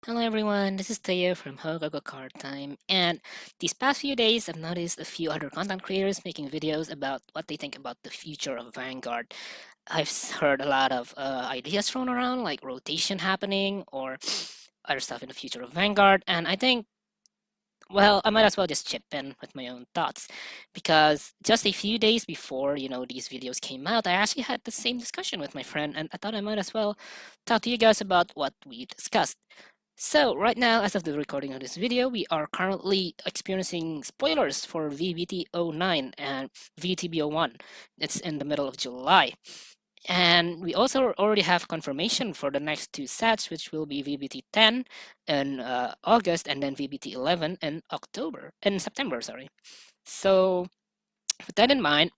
Hello everyone, this is Toyo from Hogogo Card Time, and these past few days I've noticed a few other content creators making videos about what they think about the future of Vanguard. Heard a lot of ideas thrown around, like rotation happening or other stuff in the future of Vanguard, and I think, well, I might as well just chip in with my own thoughts, because just a few days before, these videos came out, I actually had the same discussion with my friend, and I thought I might as well talk to you guys about what we discussed. So right now, as of the recording of this video, we are currently experiencing spoilers for VBT09 and VTB01. It's in the middle of July. And we also already have confirmation for the next two sets, which will be VBT10 in August and then VBT11 in September, sorry. So with that in mind,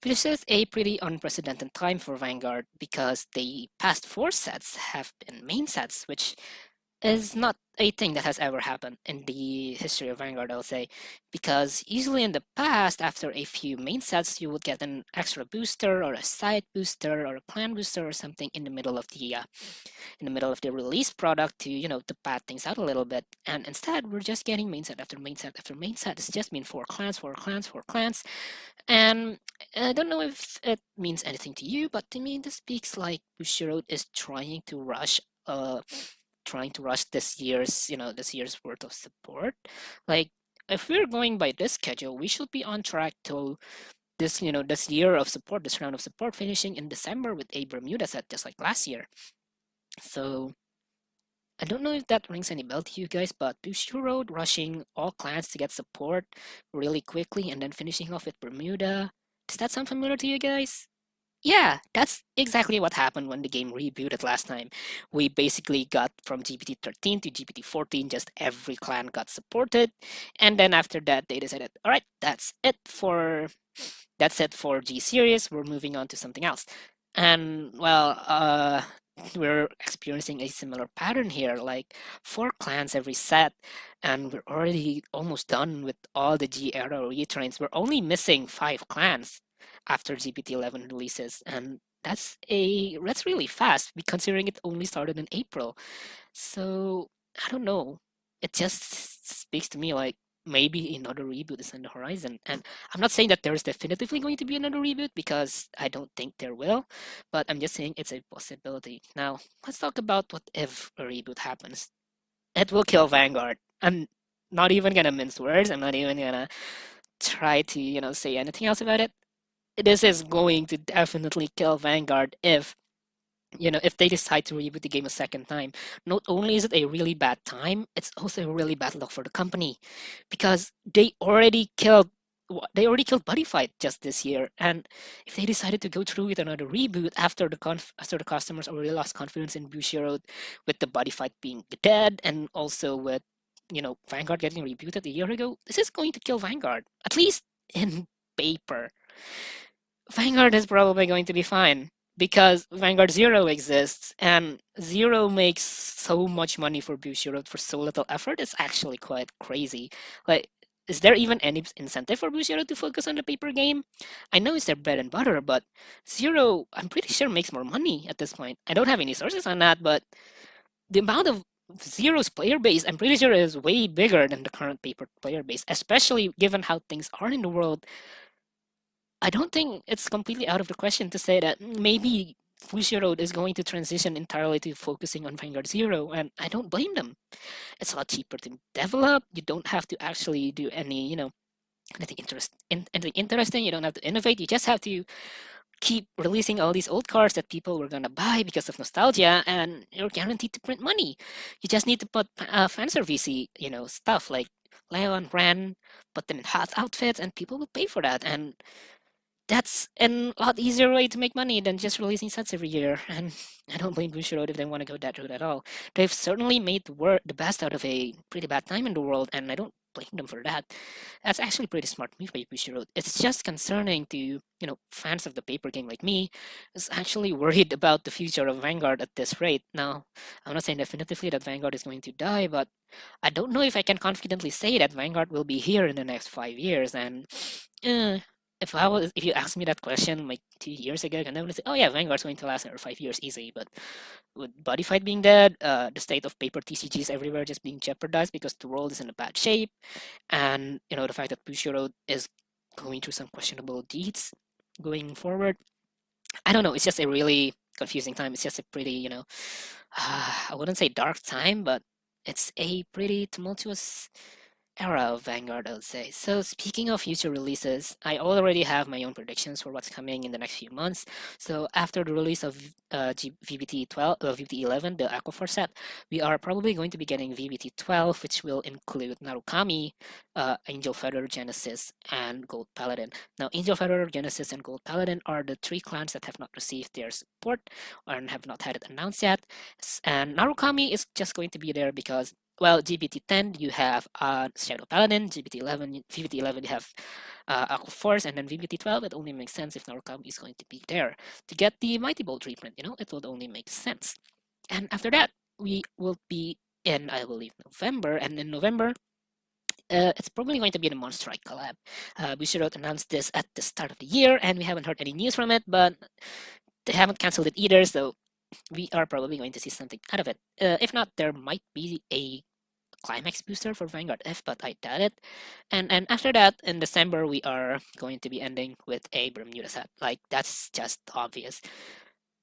this is a pretty unprecedented time for Vanguard because the past four sets have been main sets, which is not a thing that has ever happened in the history of Vanguard, I'll say, because usually in the past, after a few main sets, you would get an extra booster or a side booster or a clan booster or something in the middle of the release product to to pad things out a little bit. And instead, we're just getting main set after main set after main set. It's just been four clans, four clans, four clans, and I don't know if it means anything to you, but to me, this speaks like Bushiroad is trying to rush this year's worth of support. Like, if we're going by this schedule, we should be on track to this year of support, this round of support finishing in December with a Bermuda set, just like last year. So I don't know if that rings any bell to you guys, but Bushiroad rushing all clans to get support really quickly and then finishing off with Bermuda. Does that sound familiar to you guys? Yeah, that's exactly what happened when the game rebooted last time. We basically got from GPT 13 to GPT 14, just every clan got supported. And then after that, they decided, all right, that's it for G series. We're moving on to something else. And well, we're experiencing a similar pattern here, like four clans every set, and we're already almost done with all the G era retrains. We're only missing five clans after GPT-11 releases, and that's really fast, considering it only started in April. So I don't know. It just speaks to me like maybe another reboot is on the horizon. And I'm not saying that there's definitively going to be another reboot because I don't think there will, but I'm just saying it's a possibility. Now, let's talk about what if a reboot happens. It will kill Vanguard. I'm not even gonna mince words. I'm not even gonna try to, say anything else about it. This is going to definitely kill Vanguard if they decide to reboot the game a second time. Not only is it a really bad time, it's also a really bad luck for the company because they already killed Buddy Fight just this year, and if they decided to go through with another reboot after the customers already lost confidence in Bushiroad, with the Buddy Fight being dead, and also with Vanguard getting rebooted a year ago, this is going to kill Vanguard, at least in paper. Vanguard is probably going to be fine because Vanguard Zero exists, and Zero makes so much money for Bushiroad for so little effort. It's actually quite crazy. Like, is there even any incentive for Bushiroad to focus on the paper game? I know it's their bread and butter, but Zero, I'm pretty sure, makes more money at this point. I don't have any sources on that, but the amount of Zero's player base, I'm pretty sure, is way bigger than the current paper player base, especially given how things are in the world. I don't think it's completely out of the question to say that maybe Fuji Road is going to transition entirely to focusing on Vanguard Zero, and I don't blame them. It's a lot cheaper to develop. You don't have to actually do anything interesting. You don't have to innovate. You just have to keep releasing all these old cards that people were gonna buy because of nostalgia, and you're guaranteed to print money. You just need to put fan service, stuff like Leon, Ren, put them in hot outfits, and people will pay for that. And that's a lot easier way to make money than just releasing sets every year. And I don't blame Bushiroad if they want to go that route at all. They've certainly made the best out of a pretty bad time in the world, and I don't blame them for that. That's actually a pretty smart move by Bushiroad. It's just concerning to, fans of the paper game like me, is actually worried about the future of Vanguard at this rate. Now, I'm not saying definitively that Vanguard is going to die, but I don't know if I can confidently say that Vanguard will be here in the next 5 years, and if you asked me that question like 2 years ago, I can definitely say, oh yeah, Vanguard's going to last another 5 years easy. But with Body Fight being dead, the state of paper TCGs everywhere just being jeopardized because the world is in a bad shape, and the fact that Bushiro is going through some questionable deeds going forward. I don't know. It's just a really confusing time. It's just a pretty, I wouldn't say dark time, but it's a pretty tumultuous era of Vanguard, I would say. So, speaking of future releases, I already have my own predictions for what's coming in the next few months. So, after the release of VBT 12, VBT 11, the Aquaforce set, we are probably going to be getting VBT 12, which will include Narukami, Angel Feather, Genesis, and Gold Paladin. Now, Angel Feather, Genesis, and Gold Paladin are the three clans that have not received their support and have not had it announced yet. And Narukami is just going to be there because, well, GBT10 you have Shadow Paladin, VBT11 you have Aqua Force, and then VBT12 it only makes sense if Narukami is going to be there to get the Mighty Ball treatment. It would only make sense. And after that, we will be in, I believe, November, and in November. It's probably going to be the Monster Strike collab. Bushiroad announced this at the start of the year, and we haven't heard any news from it, but they haven't canceled it either, so we are probably going to see something out of it. If not, there might be a climax booster for Vanguard F, but I doubt it. And after that, in December, we are going to be ending with a Bermuda set. Like, that's just obvious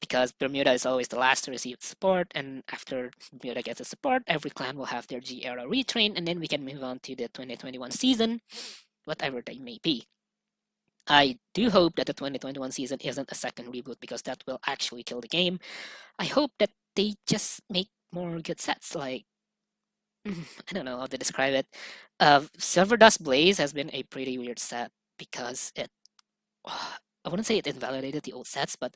because Bermuda is always the last to receive support, and after Bermuda gets the support, every clan will have their G era retrain, and then we can move on to the 2021 season, whatever they may be. I do hope that the 2021 season isn't a second reboot because that will actually kill the game. I hope that they just make more good sets. Like, I don't know how to describe it. Silver Dust Blaze has been a pretty weird set because I wouldn't say it invalidated the old sets, but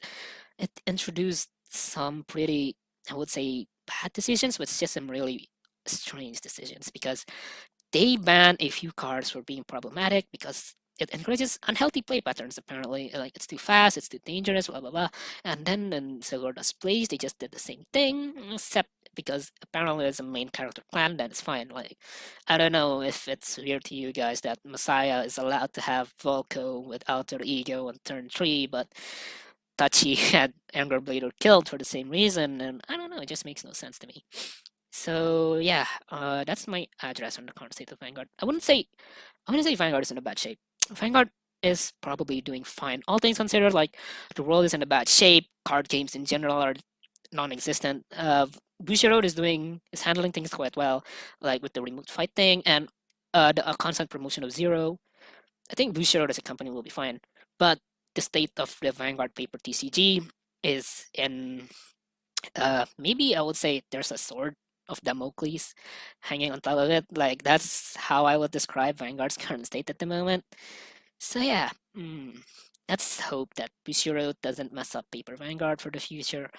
it introduced some pretty, I would say, bad decisions, but it's just some really strange decisions because they ban a few cards for being problematic because it encourages unhealthy play patterns. Apparently, like it's too fast, it's too dangerous, blah blah blah. And then in Silver Dust Blaze, they just did the same thing, except because apparently it's a main character clan, then it's fine. Like, I don't know if it's weird to you guys that Messiah is allowed to have Volko with Alter Ego on turn 3, but Tachi had Anger Blader killed for the same reason, and I don't know, it just makes no sense to me. So yeah, that's my address on the current state of Vanguard. I wouldn't say Vanguard is in a bad shape. Vanguard is probably doing fine, all things considered. Like, the world is in a bad shape. Card games in general are non-existent. Bushiroad is handling things quite well, like with the remote fight thing and the constant promotion of Zero. I think Bushiroad as a company will be fine, but the state of the Vanguard paper TCG is in maybe I would say there's a sword of Damocles hanging on top of it. Like, that's how I would describe Vanguard's current state at the moment. So yeah, let's hope that Bushiro doesn't mess up Paper Vanguard for the future.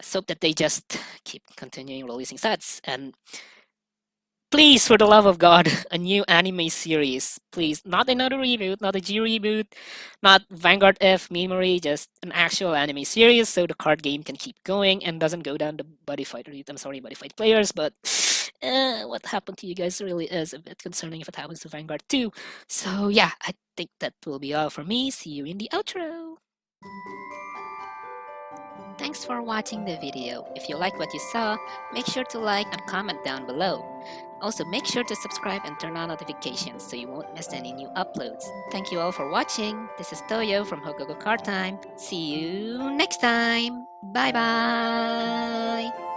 Let's hope that they just keep continuing releasing sets, and please, for the love of God, a new anime series. Please, not another reboot, not a G reboot, not Vanguard F memory, just an actual anime series so the card game can keep going and doesn't go down the Buddy Fight route. I'm sorry, Buddy Fight players, but what happened to you guys really is a bit concerning if it happens to Vanguard too. So yeah, I think that will be all from me. See you in the outro. Thanks for watching the video. If you like what you saw, make sure to like and comment down below. Also, make sure to subscribe and turn on notifications so you won't miss any new uploads. Thank you all for watching. This is Toyo from Hogogo Card Time. See you next time. Bye bye.